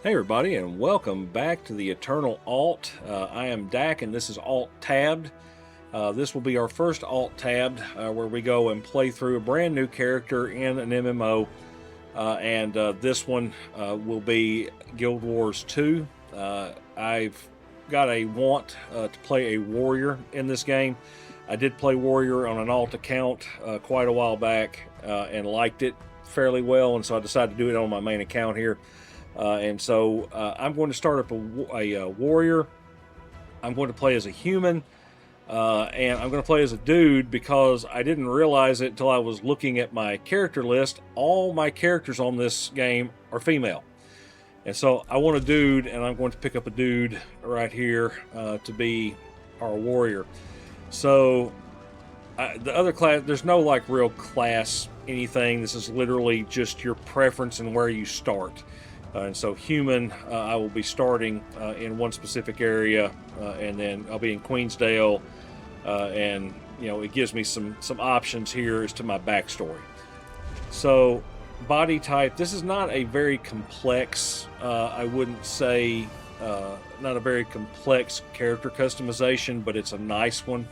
Hey everybody, and welcome back to the Eternal Alt. I am Dak, and this is Alt Tabbed. This will be our first Alt Tabbed, where we go and play through a brand new character in an MMO. And this one will be Guild Wars 2. I've got a want to play a warrior in this game. I did play warrior on an alt account quite a while back and liked it fairly well, and so I decided to do it on my main account here. And so I'm going to start up a warrior. I'm going to play as a human, and I'm going to play as a dude because I didn't realize it until I was looking at my character list. All my characters on this game are female. And so I want a dude, and I'm going to pick up a dude right here to be our warrior. So the other class, there's no like real class anything. This is literally just your preference and where you start. And so human, I will be starting in one specific area, and then I'll be in Queensdale, and it gives me some options here as to my backstory. So body type, this is not a very complex, I wouldn't say, not a very complex character customization, but it's a nice one.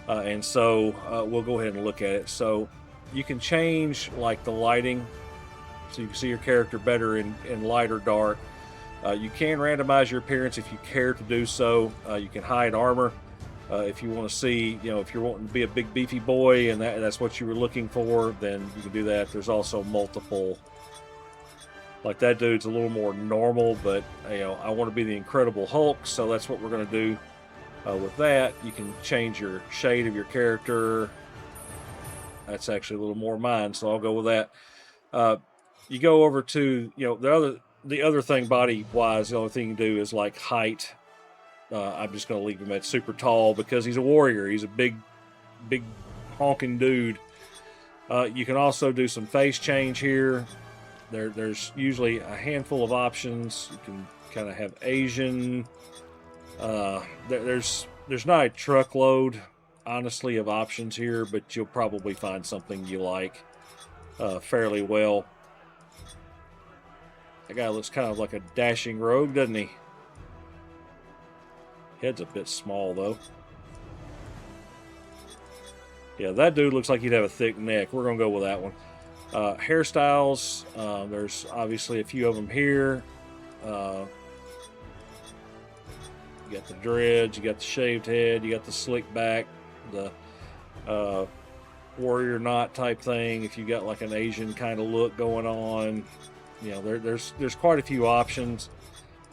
And so we'll go ahead and look at it. So you can change like the lighting, so you can see your character better in light or dark. You can randomize your appearance if you care to do so. You can hide armor if you want to see, if you're wanting to be a big beefy boy and that's what you were looking for, then you can do that. There's also multiple, like that dude's a little more normal, but I want to be the Incredible Hulk, so that's what we're going to do with that. You can change your shade of your character. That's actually a little more mine, so I'll go with that. You go over to the other thing body wise, the only thing you can do is like height. I'm just going to leave him at super tall because he's a warrior. He's a big honking dude. You can also do some face change here. There's usually a handful of options. You can kind of have Asian. There's not a truckload, honestly, of options here, but you'll probably find something you like fairly well. That guy looks kind of like a dashing rogue, doesn't he? Head's a bit small, though. Yeah, that dude looks like he'd have a thick neck. We're going to go with that one. Hairstyles, there's obviously a few of them here. You got the dreads, you got the shaved head, you got the slick back, the warrior knot type thing. If you got like an Asian kind of look going on, there's quite a few options.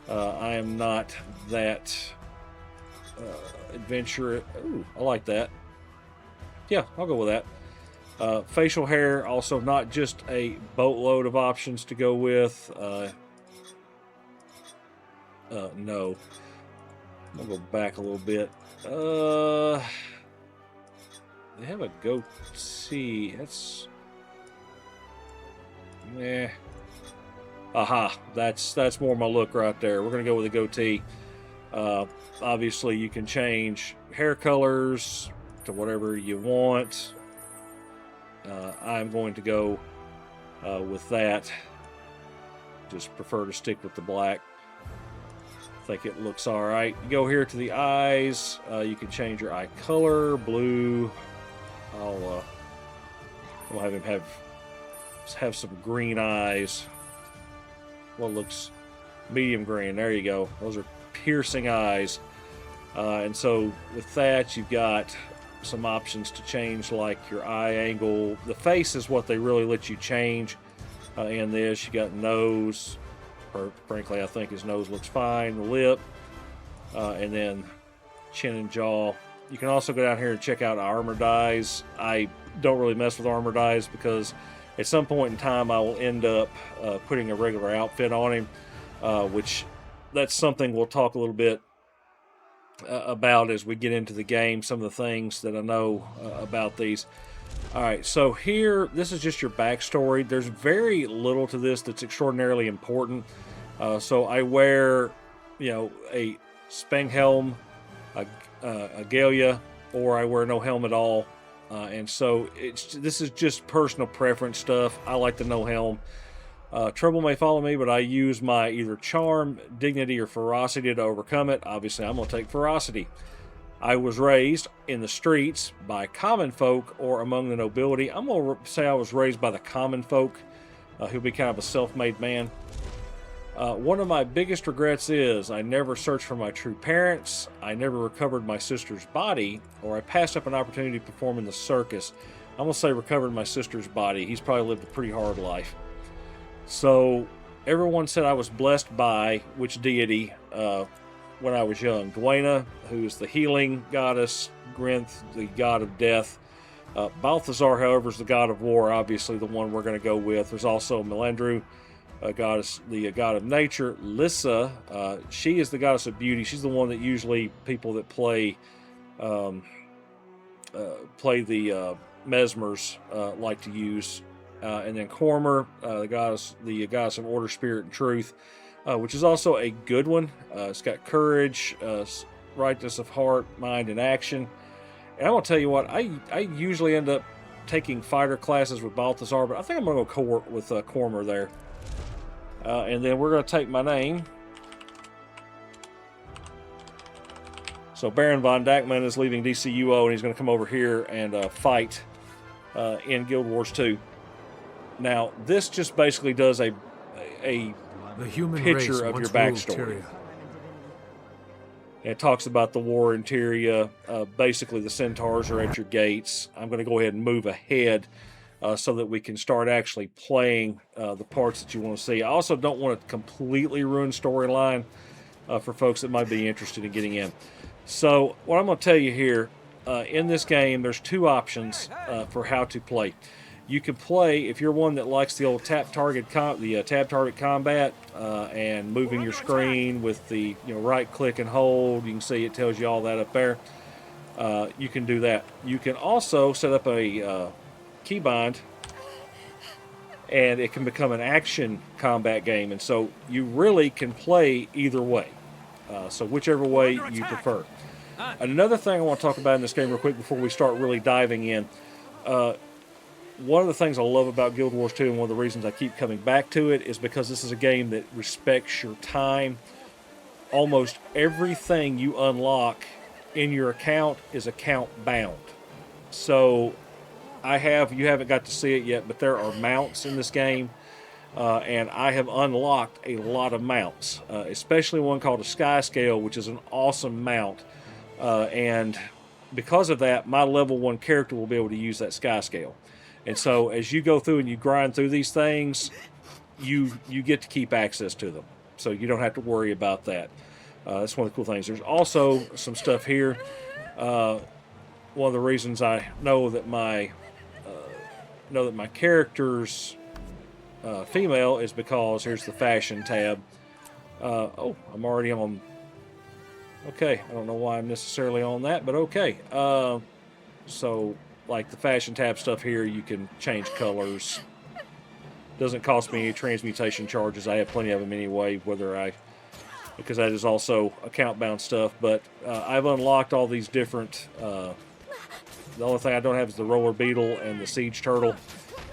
I am not that adventurous. Ooh, I like that. Yeah, I'll go with that. Facial hair, also not just a boatload of options to go with. No. I'll go back a little bit. They have a goatee. That's meh. Aha, that's more my look right there. We're gonna go with a goatee. Obviously, you can change hair colors to whatever you want. I'm going to go with that. Just prefer to stick with the black. I think it looks all right. You go here to the eyes. You can change your eye color, blue. I'll have him have some green eyes. Well, looks medium green. There you go. Those are piercing eyes. And so with that, you've got some options to change, like your eye angle. The face is what they really let you change in this. You got nose. Frankly, I think his nose looks fine. The lip, and then chin and jaw. You can also go down here and check out armor dyes. I don't really mess with armor dyes because at some point in time I will end up putting a regular outfit on him, which that's something we'll talk a little bit about as we get into the game, some of the things that I know about these. All right, so here, this is just your backstory. There's very little to this that's extraordinarily important. So I wear, a Spang helm, a Galia, or I wear no helm at all. And so this is just personal preference stuff. I like the no helm. Trouble may follow me, but I use my either charm, dignity, or ferocity to overcome it. Obviously, I'm going to take ferocity. I was raised in the streets by common folk or among the nobility. I'm going to say I was raised by the common folk, who'll be kind of a self-made man. One of my biggest regrets is I never searched for my true parents, I never recovered my sister's body, or I passed up an opportunity to perform in the circus. I'm going to say recovered my sister's body. He's probably lived a pretty hard life. So everyone said I was blessed by which deity when I was young? Dwayna, who's the healing goddess, Grinth, the god of death. Balthazar, however, is the god of war, obviously the one we're going to go with. There's also Melandru, goddess, the god of nature. Lissa, she is the goddess of beauty. She's the one that usually people that play the mesmers like to use. And then Cormor, the goddess of order, spirit, and truth, which is also a good one. It's got courage, rightness of heart, mind, and action. And I'm going to tell you what, I usually end up taking fighter classes with Balthazar, but I think I'm going to go with Cormor there. And then we're going to take my name. So Baron von Dachmann is leaving DCUO, and he's going to come over here and fight in Guild Wars 2. Now, this just basically does a picture of your backstory. It talks about the war in Tyria. Basically, the centaurs are at your gates. I'm going to go ahead and move ahead so that we can start actually playing the parts that you want to see. I also don't want to completely ruin storyline for folks that might be interested in getting in. So what I'm going to tell you here, in this game, there's two options for how to play. You can play, if you're one that likes the old tab target combat and moving your screen with the right click and hold. You can see it tells you all that up there. You can do that. You can also set up a keybind, and it can become an action combat game. And so you really can play either way. So whichever way you prefer. Another thing I want to talk about in this game real quick before we start really diving in. One of the things I love about Guild Wars 2, and one of the reasons I keep coming back to it, is because this is a game that respects your time. Almost everything you unlock in your account is account bound. So you haven't got to see it yet, but there are mounts in this game. And I have unlocked a lot of mounts, especially one called a Sky Scale, which is an awesome mount. And because of that, my level 1 character will be able to use that Sky Scale. And so as you go through and you grind through these things, you get to keep access to them. So you don't have to worry about that. That's one of the cool things. There's also some stuff here. One of the reasons I know that my character's female is because here's the fashion tab. Oh, I'm already on. Okay, I don't know why I'm necessarily on that, but okay. So, like the fashion tab stuff here, you can change colors. Doesn't cost me any transmutation charges. I have plenty of them anyway, because that is also account-bound stuff. But I've unlocked all these different. The only thing I don't have is the roller beetle and the siege turtle,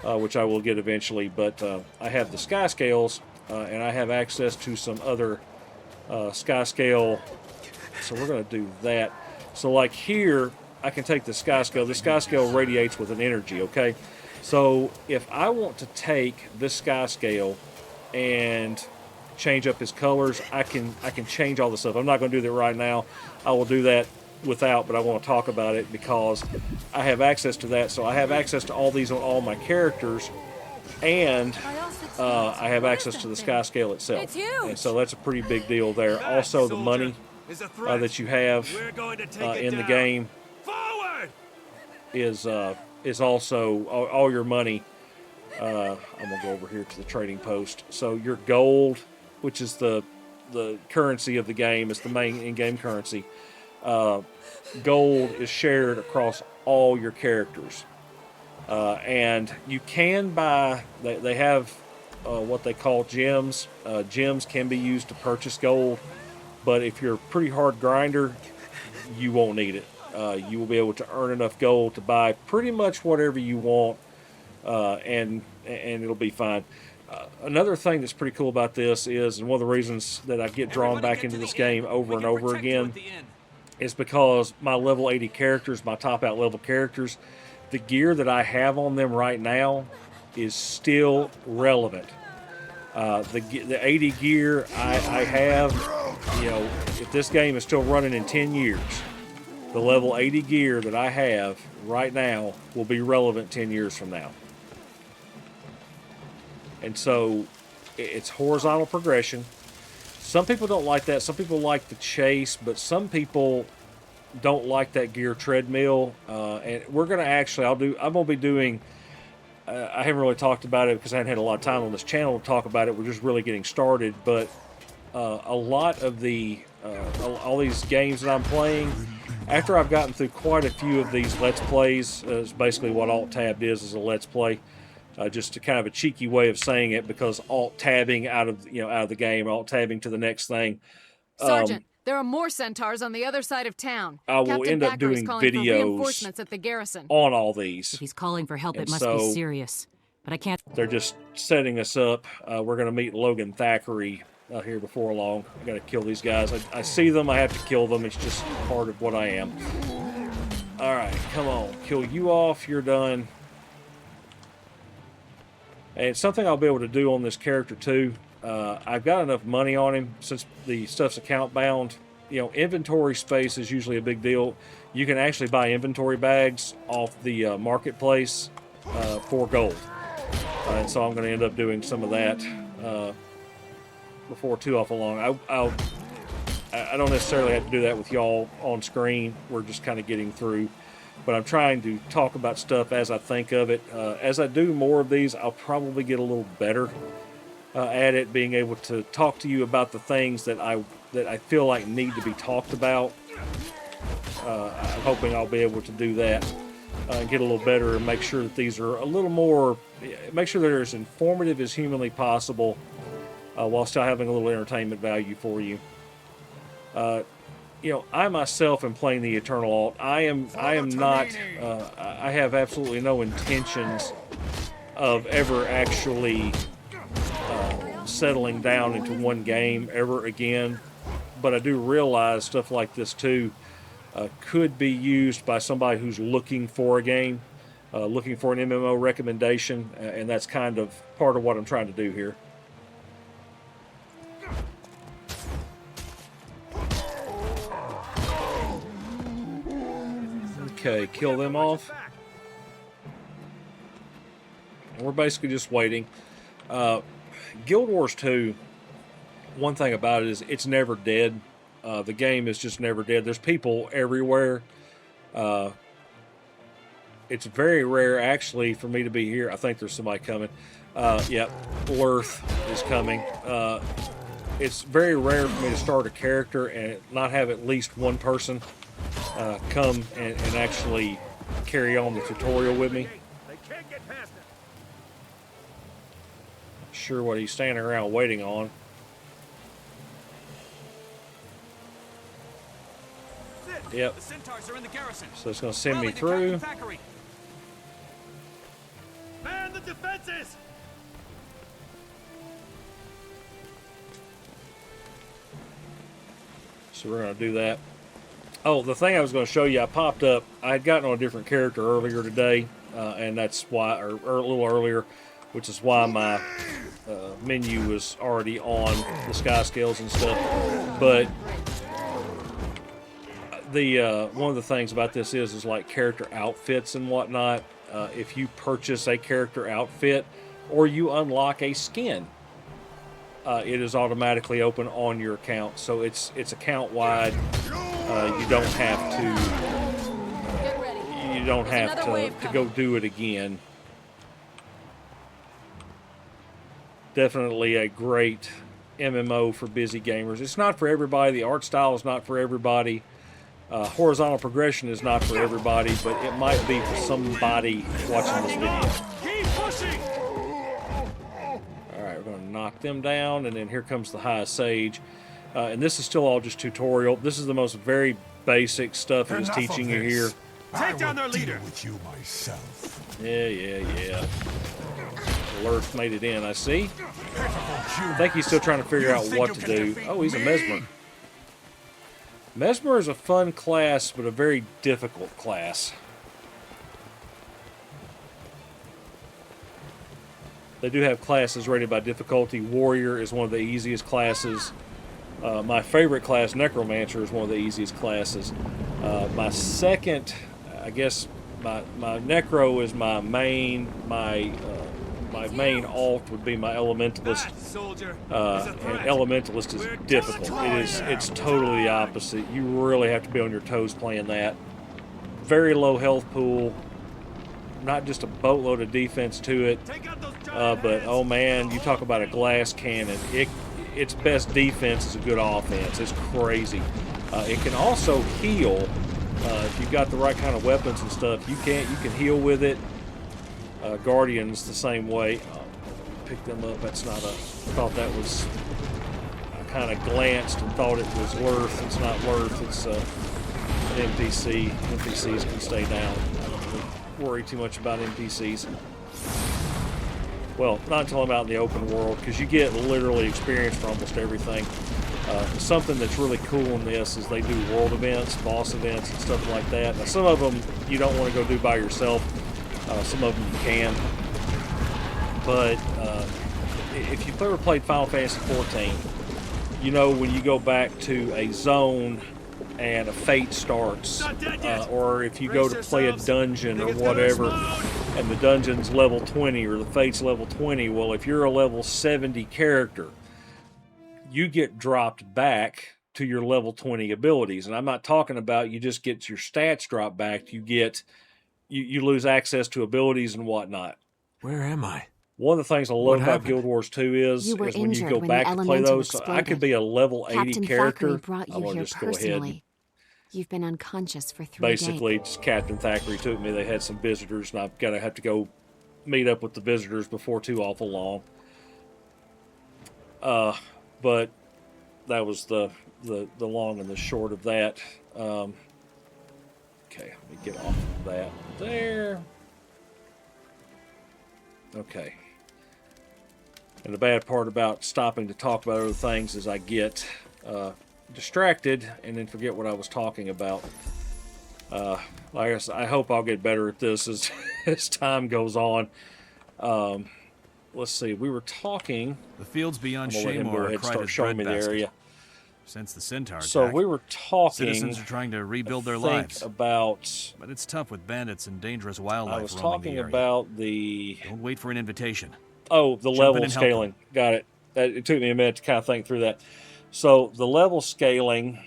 which I will get eventually. But I have the Sky Scales, and I have access to some other Sky Scale. So we're going to do that. So like here, I can take the Sky Scale. The Sky Scale radiates with an energy, okay? So if I want to take this Sky Scale and change up his colors, I can change all the stuff. I'm not going to do that right now. I will do that without, but I want to talk about it because I have access to that. So I have access to all these on all my characters, and I have access to the Sky Scale itself. And so that's a pretty big deal there. Also, the money that you have in the game is also all your money. I'm gonna go over here to the trading post. So your gold, which is the currency of the game, is the main in-game currency. Gold is shared across all your characters, and you can buy. They have what they call gems. Gems can be used to purchase gold. But if you're a pretty hard grinder, you won't need it. You will be able to earn enough gold to buy pretty much whatever you want, and it'll be fine. Another thing that's pretty cool about this is, and one of the reasons that I get drawn back into this game over and over again, is because my level 80 characters, my top out level characters, the gear that I have on them right now is still relevant. The 80 gear I have, you know, if this game is still running in 10 years, the level 80 gear that I have right now will be relevant 10 years from now. And so it's horizontal progression. Some people don't like that. Some people like the chase, but some people don't like that gear treadmill. And we're going to actually, I'm going to be doing, I haven't really talked about it because I hadn't had a lot of time on this channel to talk about it. We're just really getting started. But a lot of all these games that I'm playing, after I've gotten through quite a few of these Let's Plays, is basically what Alt-Tabbed is a Let's Play. Just a kind of a cheeky way of saying it, because alt-tabbing out of the game, alt-tabbing to the next thing. Sergeant, there are more centaurs on the other side of town. I will end up doing videos reinforcements at the garrison. on all these. If he's calling for help, it must be serious. But I can't. They're just setting us up. We're going to meet Logan Thackeray here before long. I got to kill these guys. I see them. I have to kill them. It's just part of what I am. All right, come on, kill you off. You're done. And it's something I'll be able to do on this character too. I've got enough money on him since the stuff's account bound. You know, inventory space is usually a big deal. You can actually buy inventory bags off the marketplace for gold. And so I'm going to end up doing some of that before too awful long. I don't necessarily have to do that with y'all on screen. We're just kind of getting through. But I'm trying to talk about stuff as I think of it. As I do more of these, I'll probably get a little better at it, being able to talk to you about the things that I feel like need to be talked about. I'm hoping I'll be able to do that and get a little better and make sure that these are a little more, make sure they're as informative as humanly possible while still having a little entertainment value for you. You know, I myself am playing the Eternal Alt. I am not, I have absolutely no intentions of ever actually settling down into one game ever again. But I do realize stuff like this too could be used by somebody who's looking for a game, looking for an MMO recommendation, and that's kind of part of what I'm trying to do here. Okay, kill them off. And we're basically just waiting. Guild Wars 2, one thing about it is it's never dead. The game is just never dead. There's people everywhere. It's very rare, actually, for me to be here. I think there's somebody coming. Yeah, Lurth is coming. It's very rare for me to start a character and not have at least one person come and actually carry on the tutorial with me. Sure what he's standing around waiting on. Yep. The centaurs are in the garrison. So it's going to send me through. Man the defenses! So we're going to do that. Oh, the thing I was going to show you, I popped up. I had gotten on a different character earlier today, and that's why, or a little earlier, which is why my menu was already on the sky scales and stuff. But one of the things about this is like character outfits and whatnot. If you purchase a character outfit or you unlock a skin, it is automatically open on your account. So it's account wide. You don't have to go do it again. Definitely a great MMO for busy gamers. It's not for everybody. The art style is not for everybody. Horizontal progression is not for everybody, but it might be for somebody watching this video. Keep pushing! Alright, we're going to knock them down, and then here comes the High Sage. And this is still all just tutorial. This is the most very basic stuff it is teaching you here. Take down their leader! With you myself. Yeah. Lurth made it in, I see. I think he's still trying to figure out what to do. Oh, he's a Mesmer. Mesmer is a fun class, but a very difficult class. They do have classes rated by difficulty. Warrior is one of the easiest classes. My favorite class, Necromancer, is one of the easiest classes. My second, I guess, my Necro is my main. My main alt would be my Elementalist. And Elementalist is difficult. It's totally the opposite. You really have to be on your toes playing that. Very low health pool. Not just a boatload of defense to it, but oh man, you talk about a glass cannon. Its best defense is a good offense. It's crazy. It can also heal if you've got the right kind of weapons and stuff. You can heal with it. Guardians the same way. Pick them up. That's not a. I thought that was. I kind of glanced and thought it was Lurth. It's not Lurth. It's an NPC. NPCs can stay down. Worry too much about NPCs. Well, not until I'm out in the open world, because you get literally experience for almost everything. Something that's really cool in this is they do world events, boss events, and stuff like that. Now, some of them you don't want to go do by yourself. Some of them you can. But if you've ever played Final Fantasy XIV, you know when you go back to a zone and a fate starts, or if you go to play a dungeon or whatever, and the dungeon's level 20 or the fate's level 20, well, if you're a level 70 character, you get dropped back to your level 20 abilities. And I'm not talking about you just get your stats dropped back. You lose access to abilities and whatnot. Where am I? One of the things I love about Guild Wars 2 is when you go back to play those, I could be a level 80 character. Brought I you want to here just go ahead and You've been unconscious for 3 basically days. just Captain Thackeray took me. They had some visitors, and I've got to have to go meet up with the visitors before too awful long. But that was the long and the short of that. Okay, let me get off of that there. Okay. And the bad part about stopping to talk about other things is I get distracted and then forget what I was talking about. I hope I'll get better at this as time goes on. Let's see. We were talking. The fields beyond I'm gonna let him go Shaymar ahead are and start Kryta's showing me the breadbasket. area. Since the Centaur So attack, we were talking. citizens are trying to rebuild their I lives. think about. But it's tough with bandits and dangerous wildlife I was roaming talking the area. about the. Don't wait for an invitation. Oh, the Jump in level and help scaling. Got it. It took me a minute to kind of think through that. So the level scaling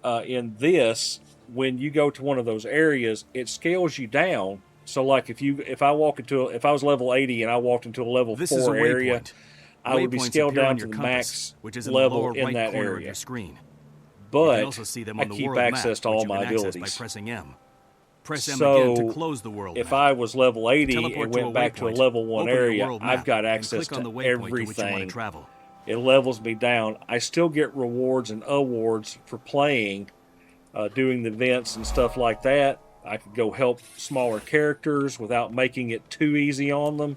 in this, when you go to one of those areas, it scales you down. So like if I was level 80 and I walked into a level This 4 is a area, waypoint. I would be Waypoints scaled appear down on to your the compass, max which is in the level lower in right that corner of area. your screen. You But can also see them I on the keep world access map, to all which you my can access abilities. by pressing M. Press M So, again to close the world if map. I was level 80 Teleport and to went back to a waypoint, level 1 open your area, world I've map, got and access click on to the waypoint to which you want to everything. travel. It levels me down. I still get rewards and awards for playing, doing the events and stuff like that. I could go help smaller characters without making it too easy on them.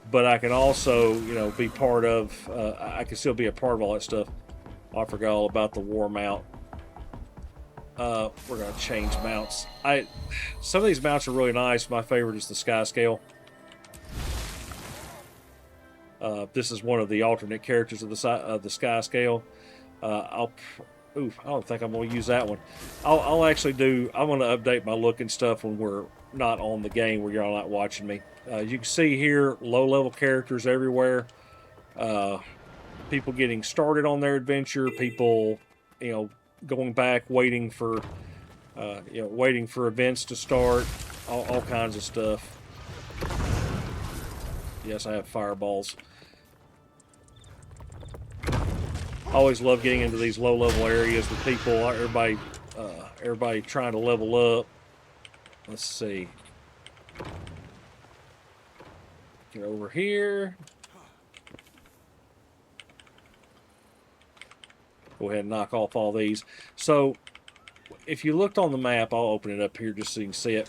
But I can also, be part of. I can still be a part of all that stuff. I forgot all about the war mount. We're gonna change mounts. Some of these mounts are really nice. My favorite is the Sky Scale. This is one of the alternate characters of the Sky Scale. I don't think I'm going to use that one. I'll actually do. I'm going to update my look and stuff when we're not on the game, where you're not watching me. You can see here low-level characters everywhere. People getting started on their adventure. People, going back, waiting for events to start. All kinds of stuff. Yes, I have fireballs. I always love getting into these low-level areas with people. Everybody trying to level up. Let's see. Get over here. Go ahead and knock off all these. So, if you looked on the map, I'll open it up here just so you can see it.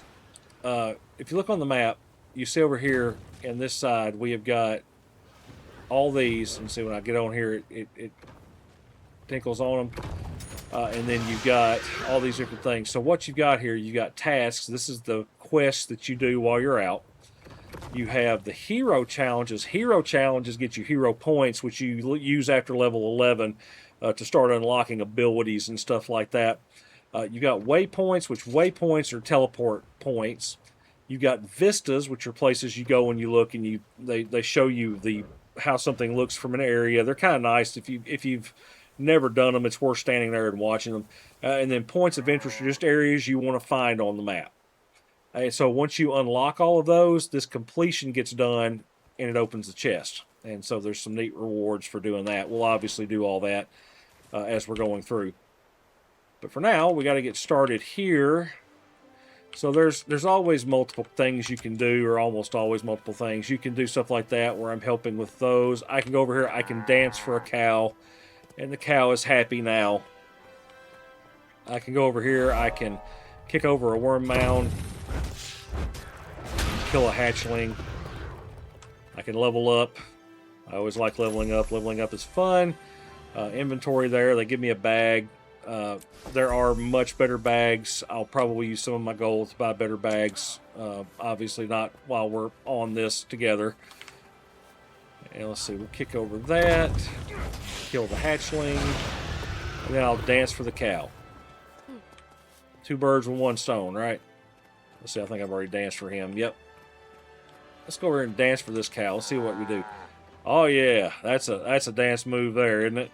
If you look on the map, you see over here and this side, we have got all these. And see, when I get on here, it tinkles on them. And then you've got all these different things. So what you've got here, you got tasks. This is the quest that you do while you're out. You have the hero challenges. Hero challenges get you hero points, which you use after level 11 to start unlocking abilities and stuff like that. You got waypoints, which waypoints are teleport points. You got vistas, which are places you go and you look and they show you how something looks from an area. They're kind of nice. If you've never done them, it's worth standing there and watching them. And then points of interest are just areas you want to find on the map. And so once you unlock all of those, this completion gets done and it opens the chest. And so there's some neat rewards for doing that. We'll obviously do all that as we're going through. But for now, we got to get started here. So there's always multiple things you can do, or almost always multiple things. You can do stuff like that where I'm helping with those. I can go over here, I can dance for a cow, and the cow is happy now. I can go over here, I can kick over a worm mound, kill a hatchling. I can level up. I always like leveling up. Leveling up is fun. Inventory there, they give me a bag. There are much better bags. I'll probably use some of my gold to buy better bags. Obviously not while we're on this together. And let's see, we'll kick over that. Kill the hatchling. And then I'll dance for the cow. 2 birds with 1 stone, right? Let's see, I think I've already danced for him. Yep. Let's go over here and dance for this cow. Let's see what we do. Oh yeah, that's a dance move there, isn't it?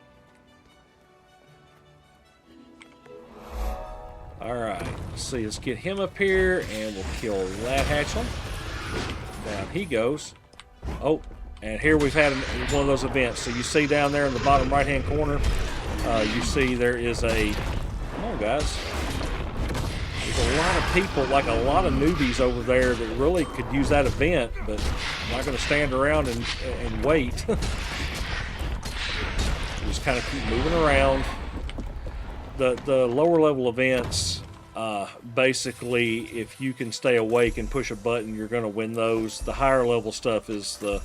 Alright, let's see, let's get him up here and we'll kill that hatchling. Down he goes. Oh, and here we've had one of those events. So you see down there in the bottom right hand corner, you see there is a, come on guys, there's a lot of people, like a lot of newbies over there that really could use that event, but I'm not going to stand around and wait. Just kind of keep moving around. The lower level events, basically, if you can stay awake and push a button, you're going to win those. The higher level stuff is the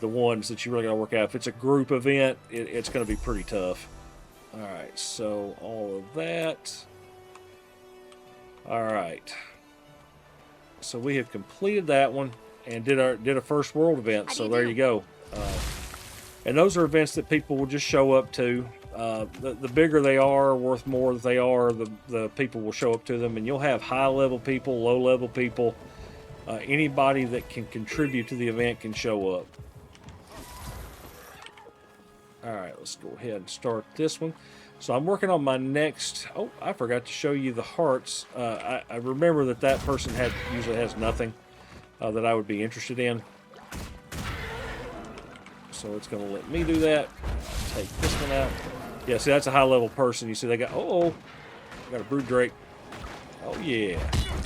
ones that you really got to work out. If it's a group event, it's going to be pretty tough. All right, so all of that. All right. So we have completed that one and did a first world event. So there you go. And those are events that people will just show up to. The bigger they are, worth more they are, the people will show up to them, and you'll have high level people, low level people. Anybody that can contribute to the event can show up. All right, let's go ahead and start this one. So I'm working on my next. Oh, I forgot to show you the hearts. I remember that person usually has nothing that I would be interested in. So it's going to let me do that. I'll take this one out. Yeah, see, that's a high-level person. You see, they got, got a brood drake. Oh, yeah.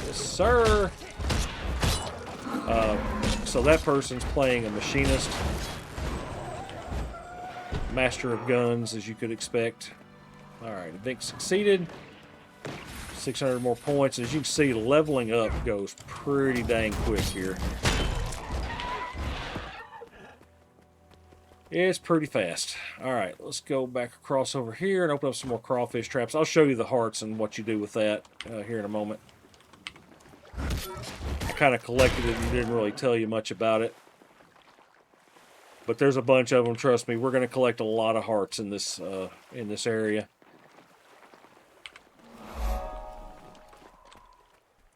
Yes, sir. So that person's playing a machinist. Master of guns, as you could expect. All right, event succeeded. 600 more points. As you can see, leveling up goes pretty dang quick here. It's pretty fast. All right, let's go back across over here and open up some more crawfish traps. I'll show you the hearts and what you do with that here in a moment. I kind of collected it and didn't really tell you much about it. But there's a bunch of them, trust me. We're going to collect a lot of hearts in this area.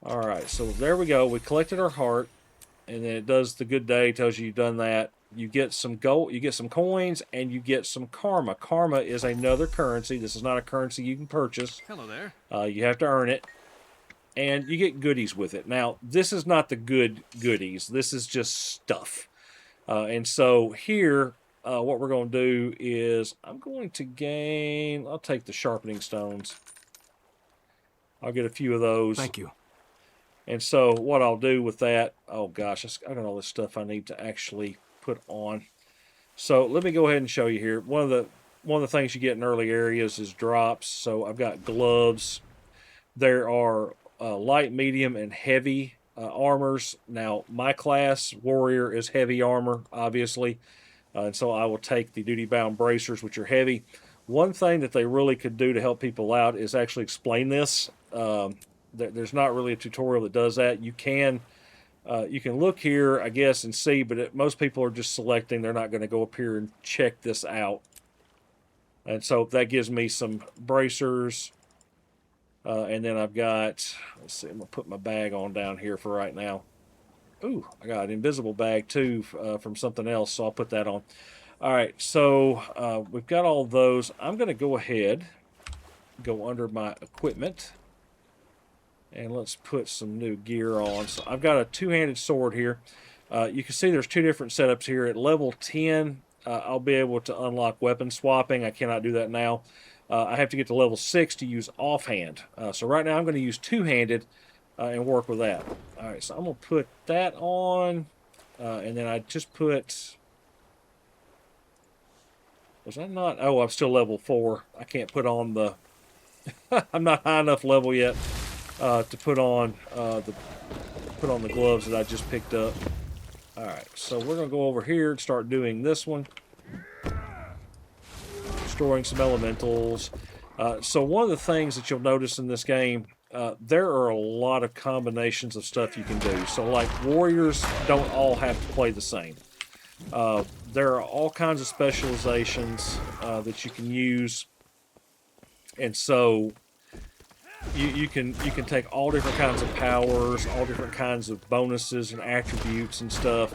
All right, so there we go. We collected our heart, and then it does the good day, tells you you've done that. You get some gold, you get some coins, and you get some karma. Karma is another currency. This is not a currency you can purchase. Hello there. You have to earn it, and you get goodies with it. Now, this is not the good goodies. This is just stuff. And so here, what we're going to do is I'm going to gain, I'll take the sharpening stones. I'll get a few of those. Thank you. And so what I'll do with that, oh gosh, I got all this stuff I need to actually put on. So let me go ahead and show you here. One of the things you get in early areas is drops. So I've got gloves. There are light, medium, and heavy armors. Now, my class, warrior, is heavy armor, obviously. And so I will take the duty-bound bracers, which are heavy. One thing that they really could do to help people out is actually explain this. There's not really a tutorial that does that. You can look here, I guess, and see, but most people are just selecting. They're not going to go up here and check this out. And so that gives me some bracers. And then I've got, let's see, I'm going to put my bag on down here for right now. Ooh, I got an invisible bag too from something else, so I'll put that on. All right, so we've got all those. I'm going to go ahead, go under my equipment, and let's put some new gear on. So I've got a two-handed sword here. You can see there's two different setups here. At level 10, I'll be able to unlock weapon swapping. I cannot do that now. I have to get to level 6 to use offhand. So right now I'm going to use two-handed and work with that. All right, so I'm going to put that on, and then I just put... Was I not? Oh, I'm still level 4. I can't put on the... I'm not high enough level yet to put on the gloves that I just picked up. All right, so we're going to go over here and start doing this one. Destroying some elementals. So one of the things that you'll notice in this game, there are a lot of combinations of stuff you can do. So like warriors don't all have to play the same. There are all kinds of specializations that you can use, and so you can take all different kinds of powers, all different kinds of bonuses and attributes and stuff,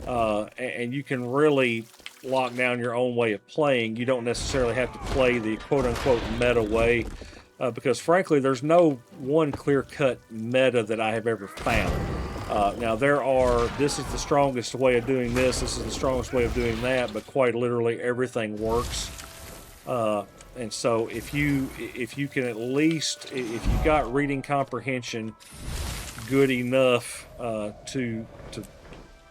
and you can really lock down your own way of playing. You don't necessarily have to play the quote-unquote meta way, because frankly there's no one clear-cut meta that I have ever found. Now this is the strongest way of doing this is the strongest way of doing that, but quite literally everything works. And so if you can at least, if you got reading comprehension good enough to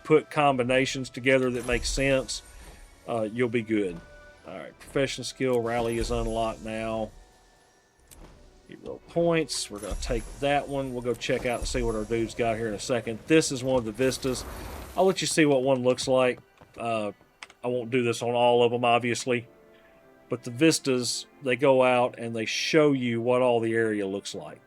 put combinations together that make sense, you'll be good. All right, profession skill rally is unlocked now. Hero points. We're going to take that one. We'll go check out and see what our dude's got here in a second. This is one of the vistas. I'll let you see what one looks like. I won't do this on all of them, obviously. But the vistas, they go out and they show you what all the area looks like.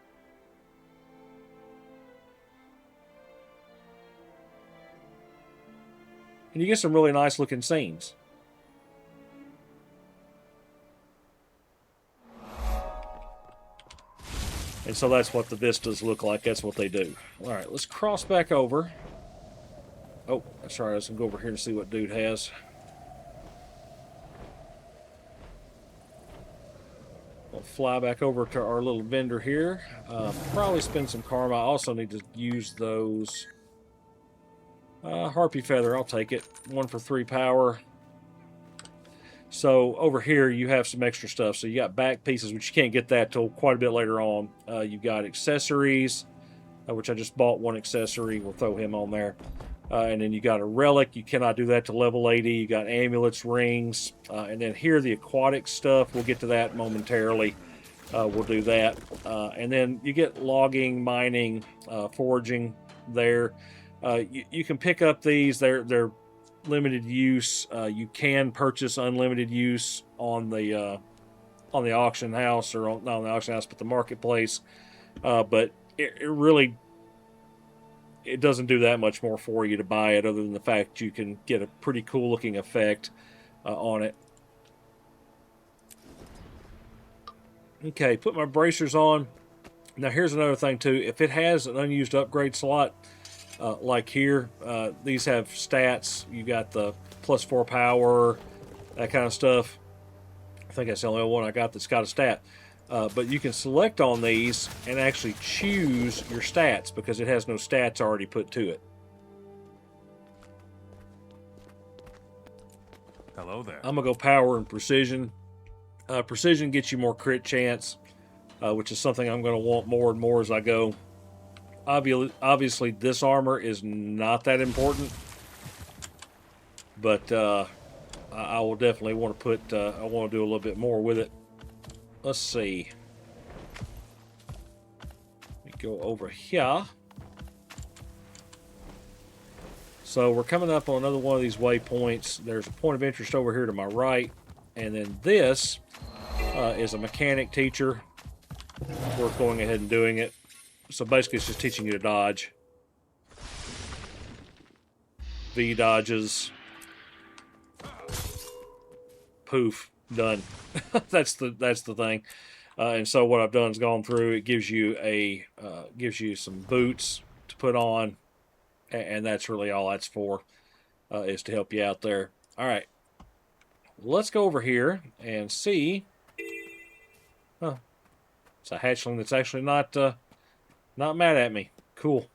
And you get some really nice looking scenes. And so that's what the vistas look like. That's what they do. All right, let's cross back over. Oh, that's right. Let's go over here and see what dude has. We'll fly back over to our little vendor here. Probably spend some karma. I also need to use those. Harpy feather, I'll take it. 1 for 3 power. So over here you have some extra stuff. So you got back pieces, which you can't get that till quite a bit later on. You've got accessories, which I just bought one accessory. We'll throw him on there. And then you got a relic. You cannot do that to level 80. You got amulets, rings, and then here the aquatic stuff. We'll get to that momentarily. We'll do that. And then you get logging, mining, foraging there. You can pick up these. They're limited use. You can purchase unlimited use on the auction house, or not on the auction house, but the marketplace. But it doesn't do that much more for you to buy it, other than the fact you can get a pretty cool looking effect on it. Okay, put my bracers on. Now here's another thing too. If it has an unused upgrade slot, like here, these have stats. You got the +4 power, that kind of stuff. I think that's the only one I got that's got a stat. But you can select on these and actually choose your stats, because it has no stats already put to it. Hello there. I'm going to go power and precision. Precision gets you more crit chance, which is something I'm going to want more and more as I go. Obviously, this armor is not that important, but I will definitely want to put, I want to do a little bit more with it. Let's see. Let me go over here. So we're coming up on another one of these waypoints. There's a point of interest over here to my right. And then this is a mechanic teacher. Worth going ahead and doing it. So basically it's just teaching you to dodge. V dodges. Poof. Done. That's the thing. And so what I've done is gone through. It gives you some boots to put on, and that's really all that's for, is to help you out there. All right, let's go over here and see. Huh? It's a hatchling that's actually not mad at me. Cool.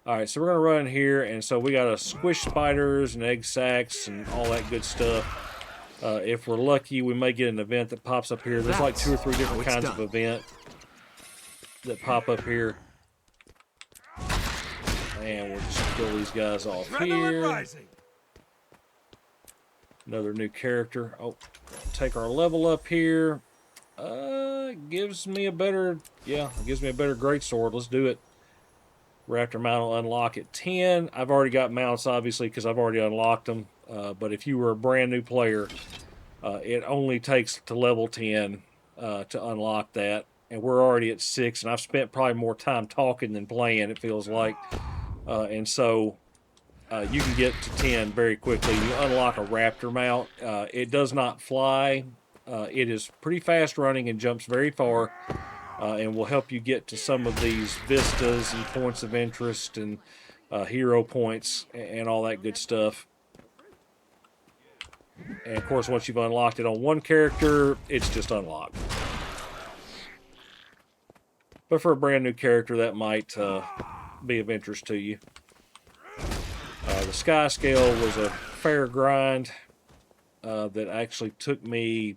All right, so we're gonna run here, and so we got to squish spiders and egg sacs and all that good stuff. If we're lucky, we may get an event that pops up here. There's like 2 or 3 different kinds of event that pop up here. And we'll just kill these guys off here. Another new character. Oh, take our level up here. Gives me a better greatsword. Let's do it. Raptor mount will unlock at 10. I've already got mounts, obviously, because I've already unlocked them. But if you were a brand new player, it only takes to level 10 to unlock that. And we're already at 6, and I've spent probably more time talking than playing, it feels like. And so you can get to 10 very quickly. You unlock a Raptor mount. It does not fly. It is pretty fast running and jumps very far. And will help you get to some of these vistas and points of interest and hero points and all that good stuff. And of course, once you've unlocked it on one character, it's just unlocked. But for a brand new character, that might be of interest to you. The Sky Scale was a fair grind that actually took me...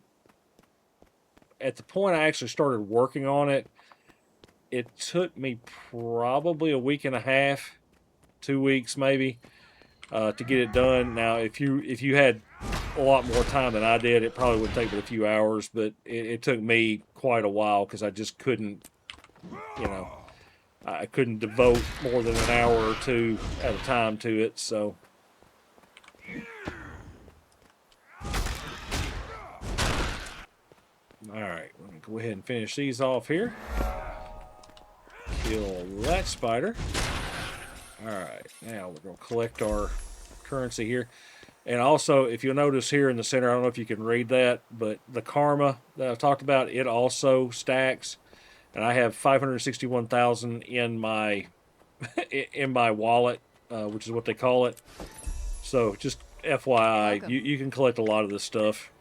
At the point I actually started working on it, it took me probably a week and a half, 2 weeks maybe, to get it done. Now, if you had a lot more time than I did, it probably would take but a few hours, but it took me quite a while because I just couldn't, I couldn't devote more than an hour or two at a time to it, so... Alright, we're going to go ahead and finish these off here. Kill that spider. Alright, now we're going to collect our currency here. And also, if you'll notice here in the center, I don't know if you can read that, but the karma that I've talked about, it also stacks. And I have 561,000 in my in my wallet, which is what they call it. So just FYI, you can collect a lot of this stuff.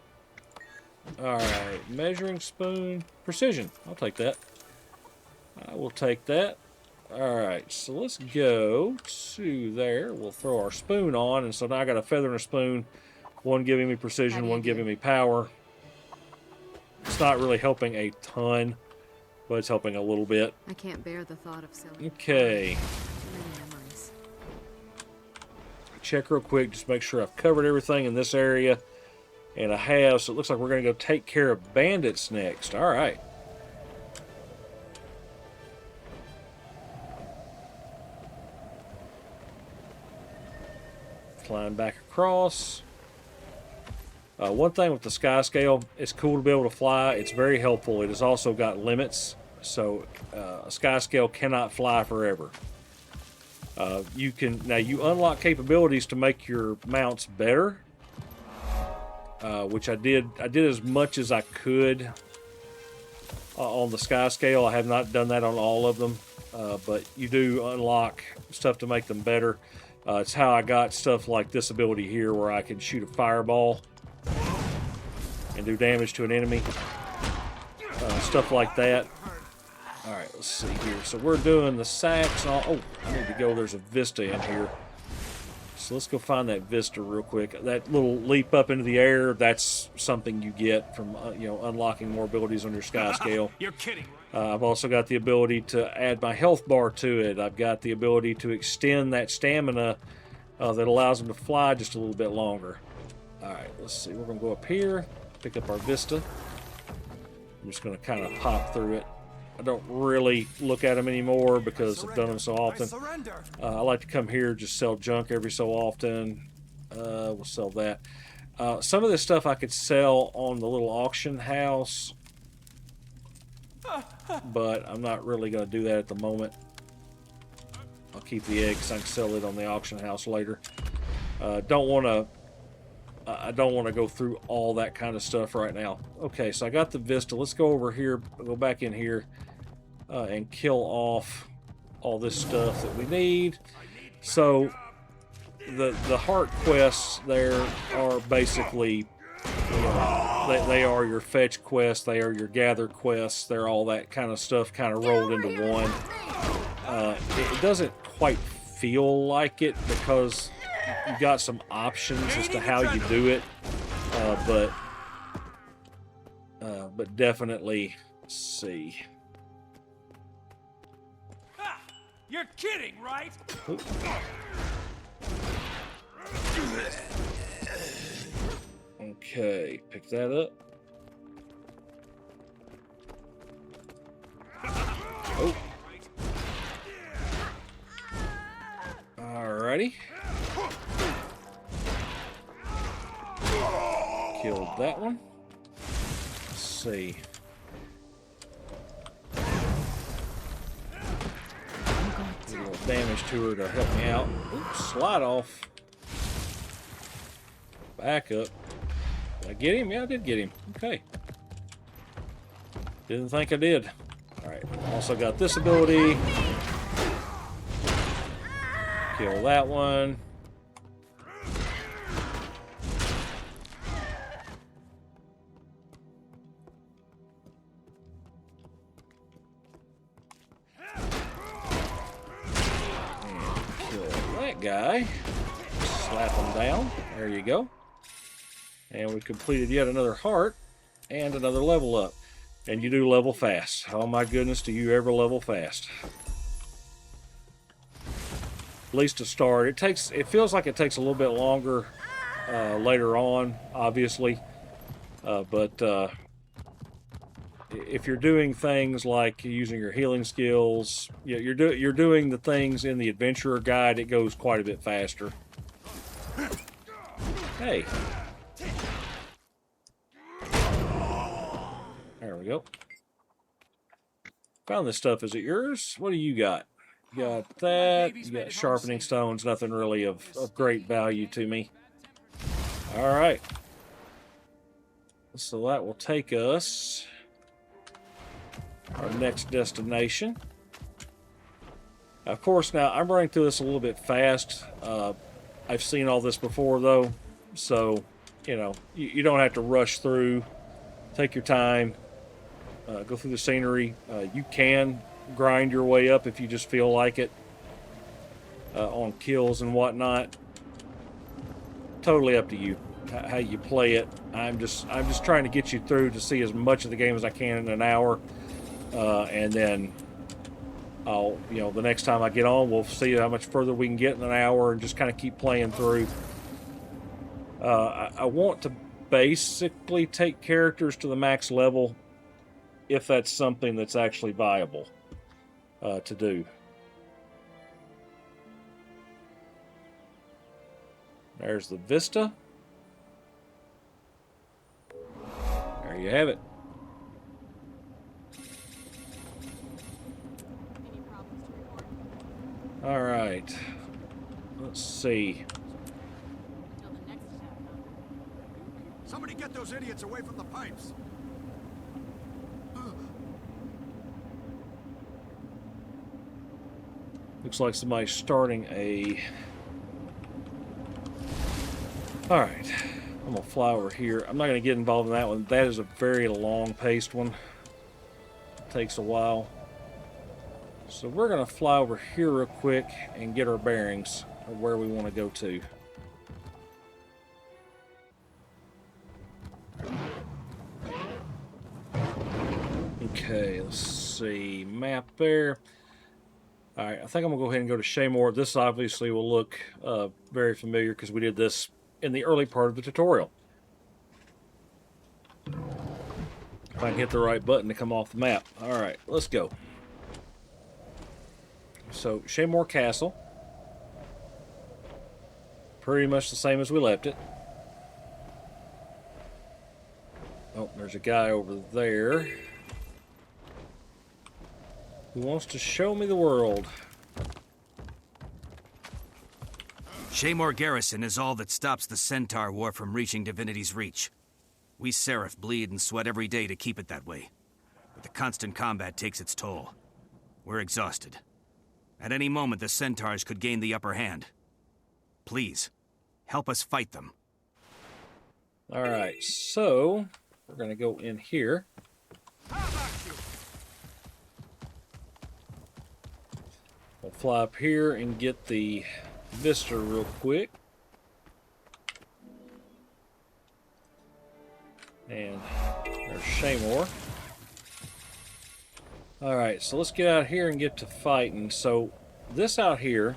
Alright, measuring spoon, precision. I'll take that. I will take that. Alright, so let's go to there. We'll throw our spoon on, and so now I got a feather and a spoon. One giving me precision, one giving me power. It's not really helping a ton, but it's helping a little bit. I can't bear the thought of selling. Okay. Check real quick, just make sure I've covered everything in this area. And I have, so it looks like we're going to go take care of bandits next. All right. Flying back across. One thing with the Sky Scale, it's cool to be able to fly. It's very helpful. It has also got limits. So a Sky Scale cannot fly forever. You unlock capabilities to make your mounts better. Which I did as much as I could on the Sky Scale. I have not done that on all of them, but you do unlock stuff to make them better. It's how I got stuff like this ability here where I can shoot a fireball and do damage to an enemy. Stuff like that. Alright, let's see here. So we're doing the sacks. Oh, I need to go. There's a vista in here. So let's go find that vista real quick. That little leap up into the air, that's something you get from unlocking more abilities on your Sky Scale. You're kidding, right? I've also got the ability to add my health bar to it. I've got the ability to extend that stamina that allows them to fly just a little bit longer. All right, let's see. We're going to go up here, pick up our vista. I'm just going to kind of pop through it. I don't really look at them anymore because I've done them so often. I like to come here, just sell junk every so often. We'll sell that. Some of this stuff I could sell on the little auction house, but I'm not really going to do that at the moment. I'll keep the eggs. I can sell it on the auction house later. I don't want to go through all that kind of stuff right now. Okay, so I got the Vista. Let's go over here, go back in here, and kill off all this stuff that we need. So the heart quests there are basically, you know, they are your fetch quests, they are your gather quests, they're all that kind of stuff kind of rolled into one. It doesn't quite feel like it because you got some options as to how you do it, but definitely see. You're kidding, right? Oop. Okay, pick that up. Oh. Alrighty. Killed that one. Let's see. Do a little damage to her to help me out. Oops, slide off. Back up. Did I get him? Yeah, I did get him. Okay. Didn't think I did. Alright. Also got this ability. Kill that one. And kill that guy. Slap him down. There you go. And we've completed yet another heart and another level up. And you do level fast. Oh my goodness, do you ever level fast. At least to start. It feels like it takes a little bit longer later on, obviously. But if you're doing things like using your healing skills, you're doing the things in the adventurer guide, it goes quite a bit faster. Hey. There we go. Found this stuff. Is it yours? What do you got? You got that. You got sharpening stones. Nothing really of great value to me. All right. So that will take us our next destination. Of course, now I'm running through this a little bit fast. I've seen all this before, though, so you know you don't have to rush through. Take your time. Go through the scenery. You can grind your way up if you just feel like it on kills and whatnot. Totally up to you how you play it. I'm just trying to get you through to see as much of the game as I can in an hour, and then I'll, you know, the next time I get on, we'll see how much further we can get in an hour and just kind of keep playing through. I want to basically take characters to the max level if that's something that's actually viable to do. There's the Vista. There you have it. All right. Let's see. Somebody get those idiots away from the pipes. Looks like somebody's starting a... Alright, I'm going to fly over here. I'm not going to get involved in that one. That is a very long-paced one. It takes a while. So we're going to fly over here real quick and get our bearings of where we want to go to. Okay, let's see. Map there. Alright, I think I'm going to go ahead and go to Shaymore. This obviously will look very familiar because we did this in the early part of the tutorial. If I can hit the right button to come off the map. Alright, let's go. So, Shaymore Castle. Pretty much the same as we left it. Oh, there's a guy over there who wants to show me the world. Shaymore Garrison is all that stops the Centaur War from reaching Divinity's reach. We Seraph bleed and sweat every day to keep it that way. But the constant combat takes its toll. We're exhausted. At any moment, the Centaurs could gain the upper hand. Please, help us fight them. Alright, so we're going to go in here. We'll fly up here and get the Vista real quick. And there's Shaymore. Alright, so let's get out here and get to fighting. So this out here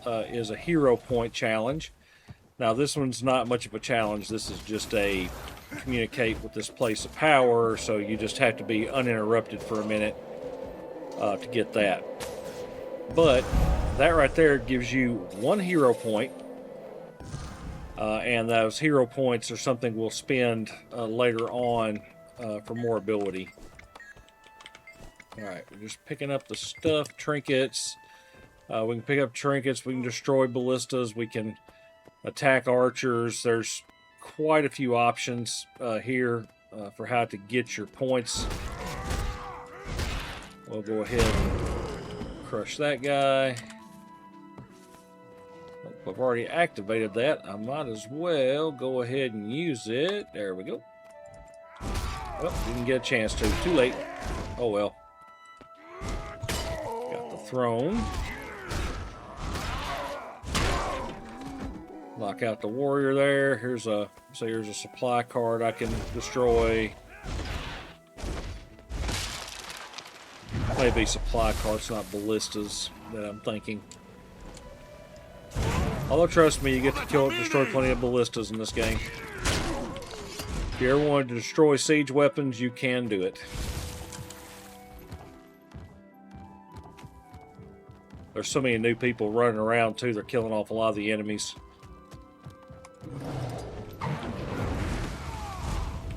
is a hero point challenge. Now this one's not much of a challenge. This is just a communicate with this place of power, so you just have to be uninterrupted for a minute to get that. But that right there gives you 1 hero point. And those hero points are something we'll spend later on for more ability. Alright, we're just picking up the stuff, trinkets. We can pick up trinkets, we can destroy ballistas, we can attack archers. There's quite a few options here for how to get your points. We'll go ahead and crush that guy. I've already activated that. I might as well go ahead and use it. There we go. Well, didn't get a chance to. Too late. Oh well. Got the throne. Knock out the warrior there. Here's a supply card I can destroy. Maybe supply cards, not ballistas that I'm thinking. Although, trust me, you get to destroy plenty of ballistas in this game. If you ever wanted to destroy siege weapons, you can do it. There's so many new people running around, too. They're killing off a lot of the enemies.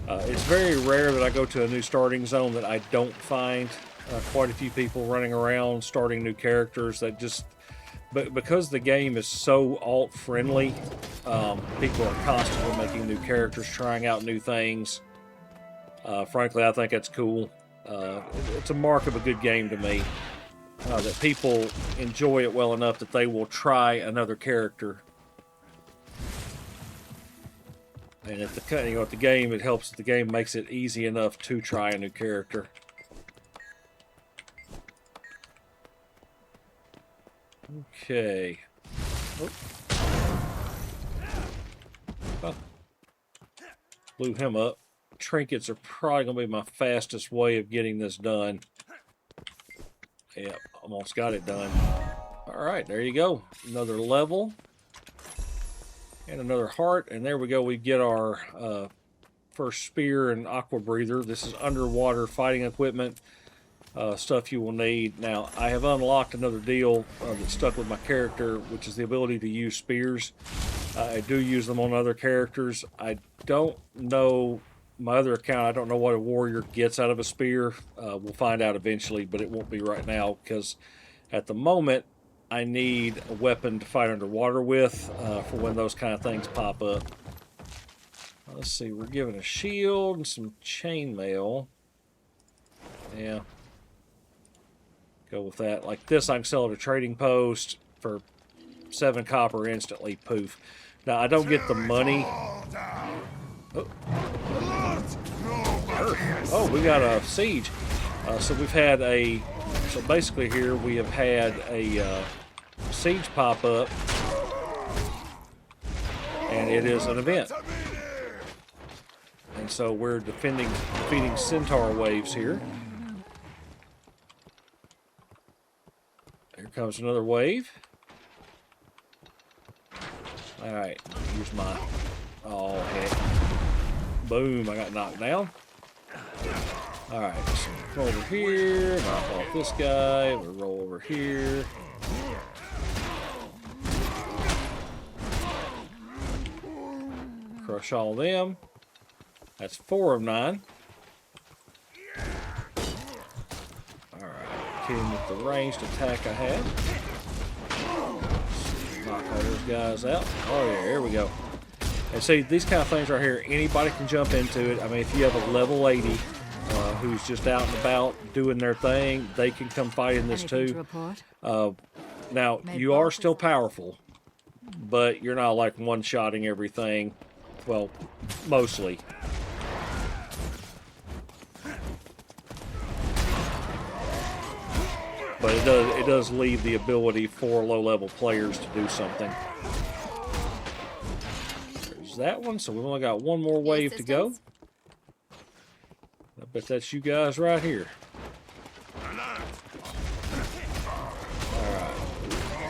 It's very rare that I go to a new starting zone that I don't find quite a few people running around, starting new characters that just... But because the game is so alt-friendly, people are constantly making new characters, trying out new things. Frankly, I think that's cool. It's a mark of a good game to me, that people enjoy it well enough that they will try another character. And at the game, it helps that the game makes it easy enough to try a new character. Okay. Oh. Oh. Blew him up. Trinkets are probably going to be my fastest way of getting this done. Yep, almost got it done. Alright, there you go. Another level. And another heart. And there we go. We get our first spear and aqua breather. This is underwater fighting equipment. Stuff you will need. Now, I have unlocked another deal that stuck with my character, which is the ability to use spears. I do use them on other characters. I don't know my other account. I don't know what a warrior gets out of a spear. We'll find out eventually, but it won't be right now because at the moment I need a weapon to fight underwater with for when those kind of things pop up. Let's see. We're given a shield and some chainmail. Yeah. Go with that. Like this, I can sell at a trading post for 7 copper instantly. Poof. Now, I don't get the money. Oh, oh we got a siege. So we've had a... So basically here we have had a siege pop up. And it is an event. And so we're defeating centaur waves here. Here comes another wave. Alright, use my... Oh, heck. Boom, I got knocked down. Alright, so roll over here, knock off this guy, we'll roll over here. Crush all them. That's 4 of 9. Alright, kidding with the ranged attack I had. Knock all those guys out. Oh yeah, here we go. And see, these kind of things right here, anybody can jump into it. I mean, if you have a level 80 who's just out and about doing their thing, they can come fight in this Anything to too. report? Now, you are still powerful, but you're not like one-shotting everything. Well, mostly. But it does leave the ability for low-level players to do something. There's that one, so we've only got one more wave to go. I bet that's you guys right here. Alright.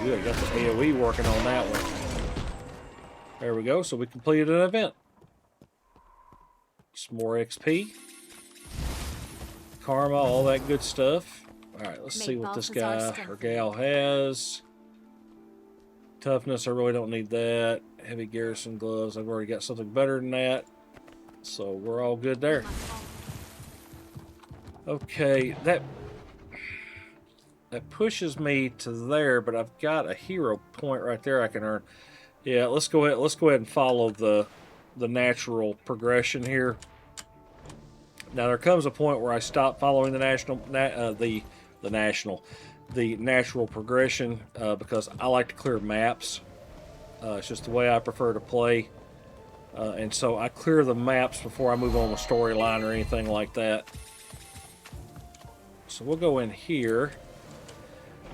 Good, got the AoE working on that one. There we go, so we completed an event. Some more XP. Karma, all that good stuff. Alright, let's see what this guy or gal has. Toughness, I really don't need that. Heavy garrison gloves, I've already got something better than that. So we're all good there. Okay, that pushes me to there, but I've got a hero point right there I can earn. Yeah, let's go ahead and follow the natural progression here. Now there comes a point where I stop following the natural progression because I like to clear maps. It's just the way I prefer to play, and so I clear the maps before I move on the storyline or anything like that. So we'll go in here.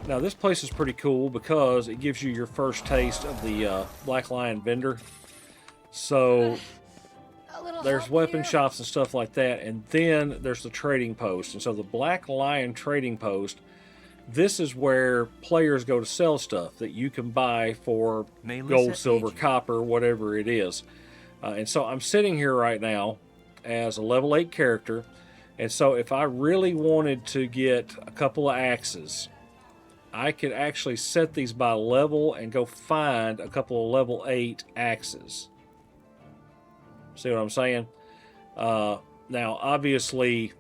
Now this place is pretty cool because it gives you your first taste of the Black Lion vendor. So there's weapon shops and stuff like that, and then there's the trading post. And so the Black Lion trading post, this is where players go to sell stuff that you can buy for gold, silver, copper, whatever it is. And so I'm sitting here right now as a level 8 character. And so if I really wanted to get a couple of axes, I could actually set these by level and go find a couple of level 8 axes. See what I'm saying? Now, obviously,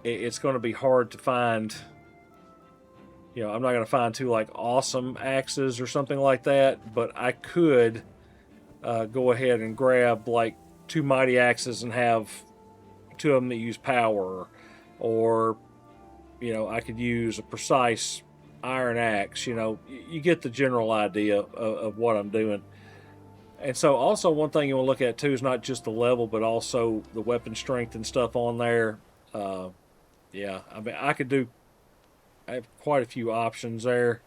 it's going to be hard to find. You know, I'm not going to find 2 like awesome axes or something like that, but I could go ahead and grab like 2 mighty axes and have 2 of them that use power, or you know, I could use a precise iron axe. You know, you get the general idea of what I'm doing. And so also one thing you want to look at too is not just the level, but also the weapon strength and stuff on there. Yeah, I mean, I have quite a few options there.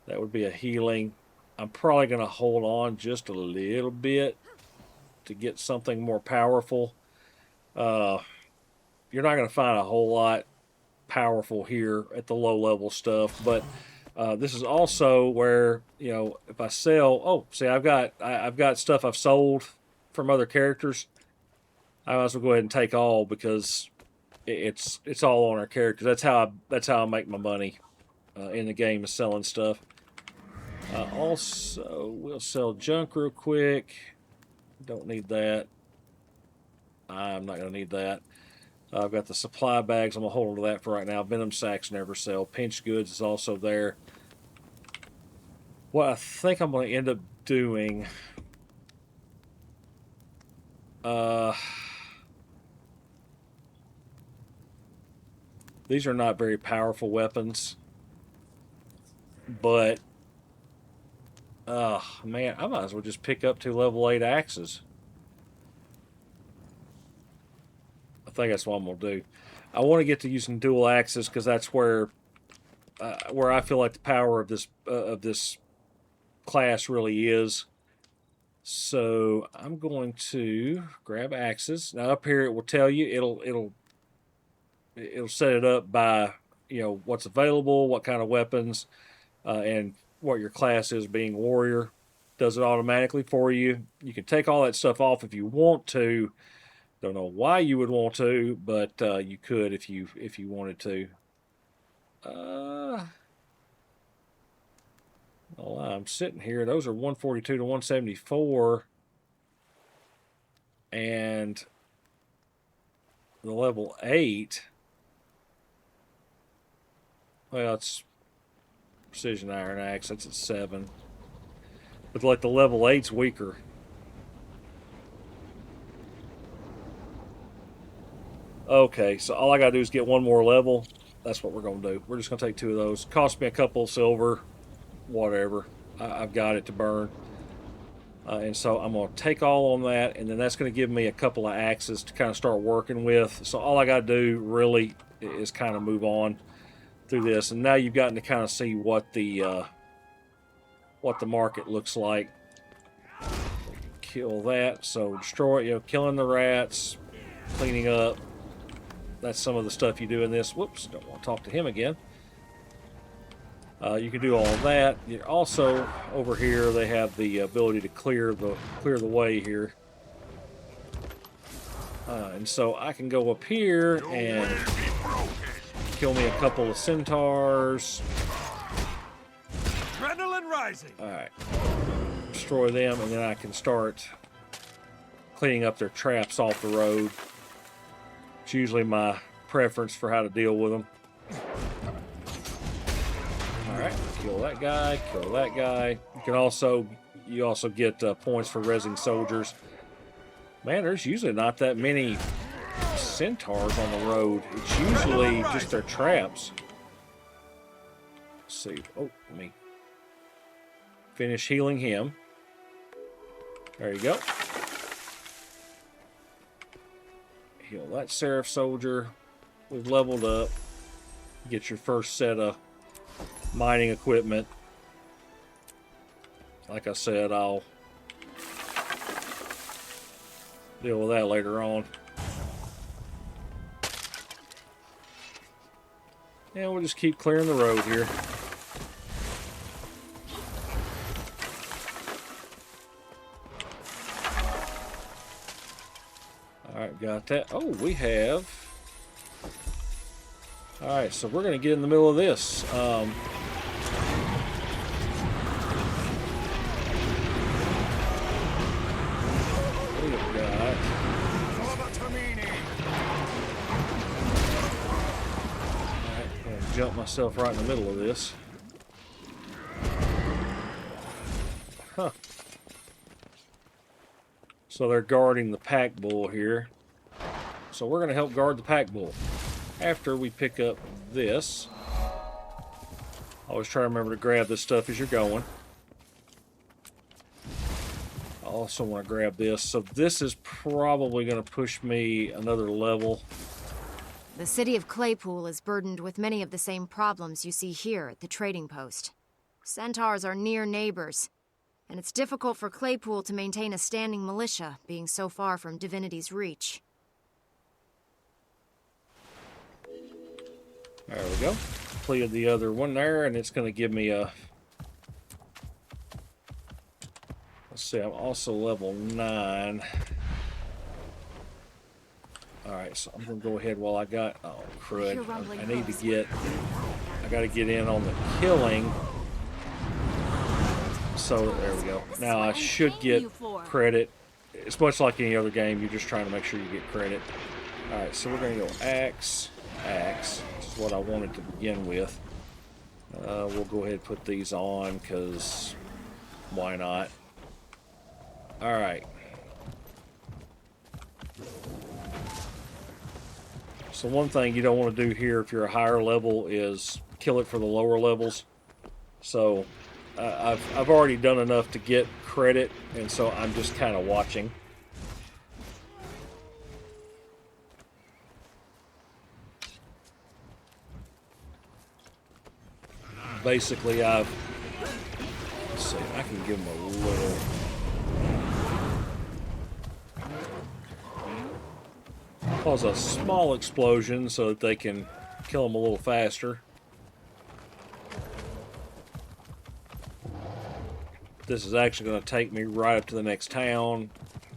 That would be a healing. I'm probably going to hold on just a little bit to get something more powerful. You're not going to find a whole lot powerful here at the low level stuff, but this is also where, you know, if I sell, I've got stuff I've sold from other characters. I might as well go ahead and take all because it's all on our characters. That's how I make my money in the game, is selling stuff. Also, we'll sell junk real quick. Don't need that. I'm not going to need that. I've got the supply bags. I'm going to hold on to that for right now. Venom sacks never sell. Pinch goods is also there. What I think I'm going to end up doing... these are not very powerful weapons. But... man, I might as well just pick up 2 level 8 axes. I think that's what I'm going to do. I want to get to using dual axes because that's where I feel like the power of this class really is. So I'm going to grab axes. Now up here it will tell you, it'll set it up by, you know, what's available, what kind of weapons, and what your class is, being warrior. Does it automatically for you. You can take all that stuff off if you want to. Don't know why you would want to, but you could if you wanted to. Well, I'm sitting here. Those are 142 to 174, and the level 8. Well, it's precision iron axe. That's at 7, but like the level 8's weaker. Okay, so all I gotta do is get one more level. That's what we're gonna do. We're just gonna take 2 of those. Cost me a couple of silver, whatever. I've got it to burn. And so I'm going to take all on that, and then that's going to give me a couple of axes to kind of start working with. So all I got to do really is kind of move on through this. And now you've gotten to kind of see what the market looks like. Kill that. So destroy, killing the rats, cleaning up. That's some of the stuff you do in this. Whoops, don't want to talk to him again. You can do all of that. You're also over here, they have the ability to clear the way here, and so I can go up here and kill me a couple of centaurs. Adrenaline rising. All right, destroy them, and then I can start cleaning up their traps off the road. It's usually my preference for how to deal with them. Alright, kill that guy, kill that guy. You also get points for rezzing soldiers. Man, there's usually not that many centaurs on the road. It's usually just their traps. Let's see. Oh, let me finish healing him. There you go. Heal that Seraph soldier. We've leveled up. Get your first set of mining equipment. Like I said, I'll deal with that later on. And we'll just keep clearing the road here. Alright, got that. Oh, we have... Alright, so we're going to get in the middle of this. We've got... Alright, I'm going to jump myself right in the middle of this. Huh. So they're guarding the pack bull here. So we're going to help guard the pack bull. After we pick up this, always try to remember to grab this stuff as you're going. I also want to grab this. So this is probably going to push me another level. The city of Claypool is burdened with many of the same problems you see here at the trading post. Centaurs are near neighbors, and it's difficult for Claypool to maintain a standing militia, being so far from Divinity's reach. There we go. Completed the other one there, and it's going to give me a... Let's see, I'm also level 9. Alright, so I'm going to go ahead while I got... Oh, crud. I need to get... I got to get in on the killing. So, there we go. Now, I should get credit. It's much like any other game. You're just trying to make sure you get credit. Alright, so we're going to go axe, axe. What I wanted to begin with. We'll go ahead and put these on because why not? Alright. So one thing you don't want to do here if you're a higher level is kill it for the lower levels. So I've already done enough to get credit, and so I'm just kind of watching. Basically, let's see, I can give them a little. Cause a small explosion so that they can kill them a little faster. This is actually going to take me right up to the next town.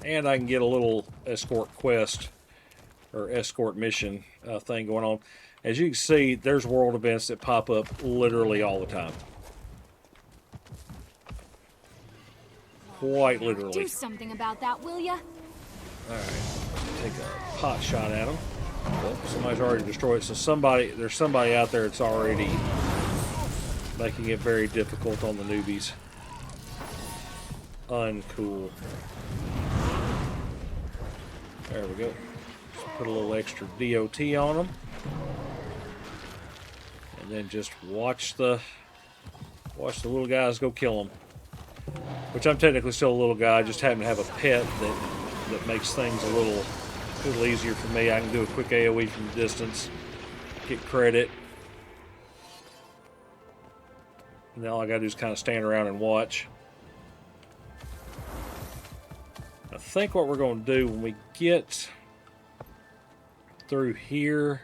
And I can get a little escort quest or escort mission thing going on. As you can see, there's world events that pop up literally all the time. Quite literally. Do something about that, will ya? Alright, take a pot shot at them. Oh, somebody's already destroyed it. So there's somebody out there that's already making it very difficult on the newbies. Uncool. There we go. Just put a little extra DOT on them. And then just watch the little guys go kill them. Which I'm technically still a little guy. I just happen to have a pet that makes things a little easier for me. I can do a quick AoE from the distance, get credit. And all I gotta do is kind of stand around and watch. I think what we're going to do when we get through here,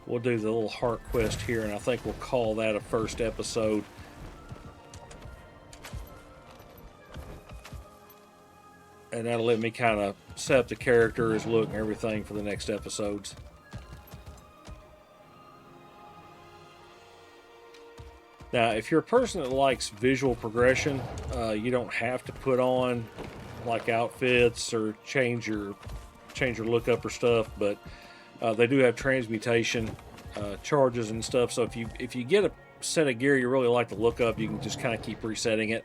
we'll do the little heart quest here, and I think we'll call that a first episode. And that'll let me kind of set up the characters, look, and everything for the next episodes. Now, if you're a person that likes visual progression, you don't have to put on like outfits or change your look up or stuff, but they do have transmutation charges and stuff. So if you get a set of gear you really like to look up, you can just kind of keep resetting it.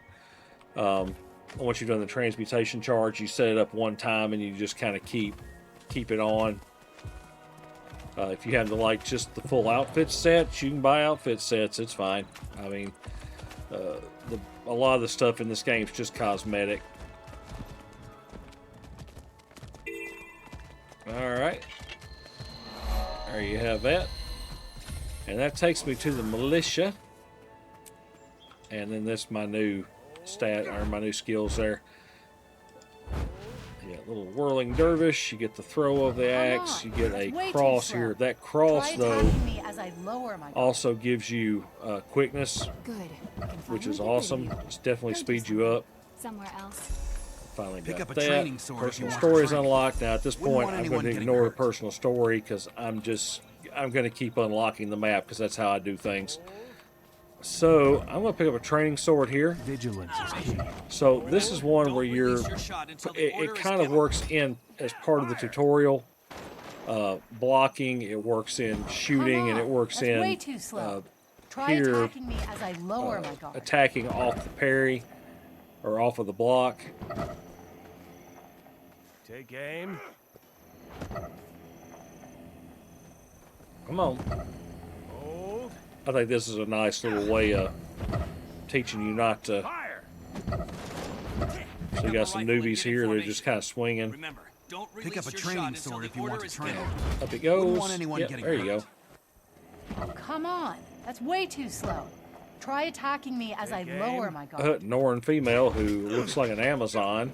Once you've done the transmutation charge, you set it up one time and you just kind of keep it on. If you have to like just the full outfit sets, you can buy outfit sets. It's fine. I mean, a lot of the stuff in this game is just cosmetic. All right, there you have that, and that takes me to the militia. And then this my new stat or my new skills there. You got a little whirling dervish, you get the throw of the axe, you get a cross here. That cross though also gives you quickness, which is awesome. It's definitely speeds you up. Somewhere else. Finally got that. Personal story is unlocked. Now at this point I'm going to ignore the personal story because I'm going to keep unlocking the map because that's how I do things. So I'm going to pick up a training sword here. Vigilance is key. So this is one where it kind of works in as part of the tutorial. Blocking, it works in shooting, and it works in here attacking off the parry or off of the block. Take aim. Come on. I think this is a nice little way of teaching you not to. So you got some newbies here. They're just kind of swinging. Remember, don't Pick up a training sword if you want to train. Up it goes. Wouldn't want anyone Yep, getting there you go. hurt. Oh, come on. That's way too slow. Try attacking me as I lower my guard. Norn female who looks like an Amazon.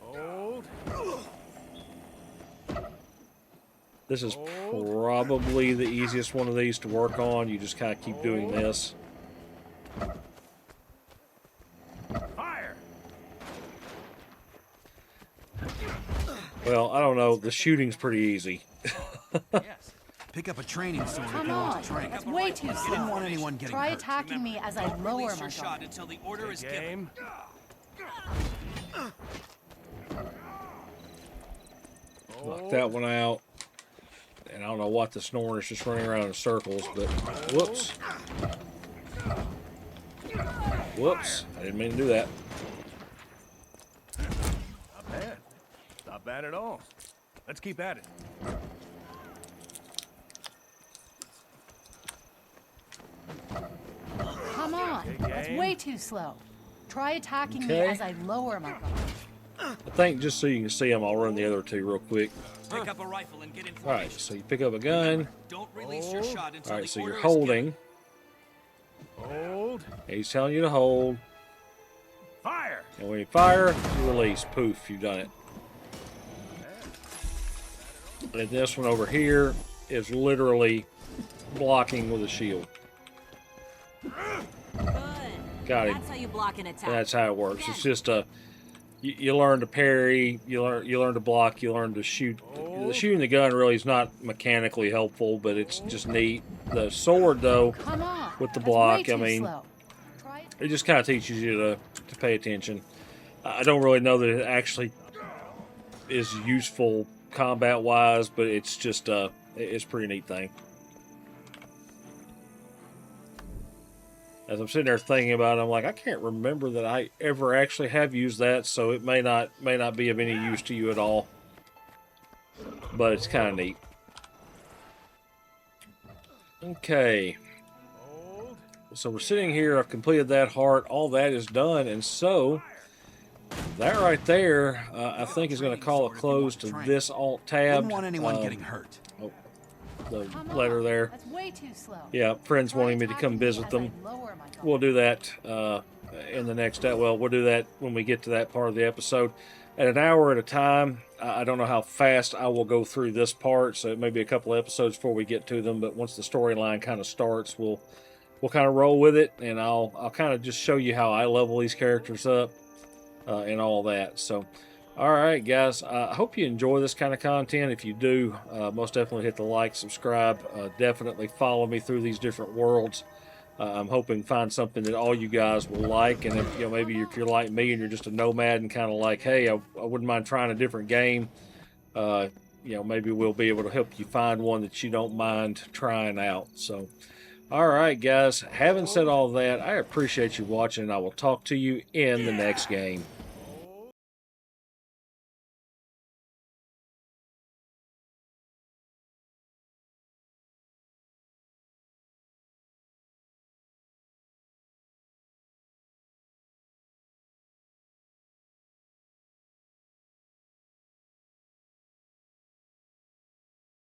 Hold. This is probably the easiest one of these to work on. You just kind of keep doing this. Fire. Well, I don't know. The shooting's pretty easy. Yes. Pick up a training sword if you Come want on. to train. That's way too Didn't slow. want anyone getting Try hurt. attacking me as I lower my guard. until the order is given. Game. Knock that one out. And I don't know what the Snoring is just running around in circles, but whoops. Whoops. I didn't mean to do that. Not bad. Not bad at all. Let's keep at it. Come on. That's way too slow. Try attacking me Okay. as I lower my guard. I think just so you can see them, I'll run the other two real quick. Pick up a rifle and get in All right, so you pick up a gun. Don't release your shot until All right, the so order you're is given. holding. Hold. He's telling you to hold. Fire. And when you fire, you release. Poof, you've done it. And this one over here is literally blocking with a shield. Got him. That's how you block an attack. That's how it works. It's just a you learn to parry, you learn to block, you learn to shoot. The shooting the gun really is not mechanically helpful, but it's just neat. The sword though, Come on. with the That's block, way too I mean, slow. Try it. it just kind of teaches you to pay attention. I don't really know that it actually is useful combat wise, but it's just it's a pretty neat thing. As I'm sitting there thinking about it, I'm like, I can't remember that I ever actually have used that, so it may not be of any use to you at all. But it's kind of neat. Okay. So we're sitting here, I've completed that heart, all that is done, and so that right there, I think is going to call a close to this alt tab. Wouldn't want anyone getting hurt. Oh, the Come letter on. there. That's way too slow. Yeah, friends Try wanting me to come attacking visit as them. I lower my guard. We'll do that in the next. Well, we'll do that when we get to that part of the episode. At an hour at a time. I don't know how fast I will go through this part, so it may be a couple of episodes before we get to them. But once the storyline kind of starts, we'll kind of roll with it, and I'll kind of just show you how I level these characters up and all that. So, all right, guys. I hope you enjoy this kind of content. If you do, most definitely hit the like, subscribe. Definitely follow me through these different worlds. I'm hoping to find something that all you guys will like, and if maybe if you're like me and you're just a nomad and kind of like, hey, I wouldn't mind trying a different game. Maybe we'll be able to help you find one that you don't mind trying out. So, all right, guys. Having said all that, I appreciate you watching, and I will talk to you in the next game.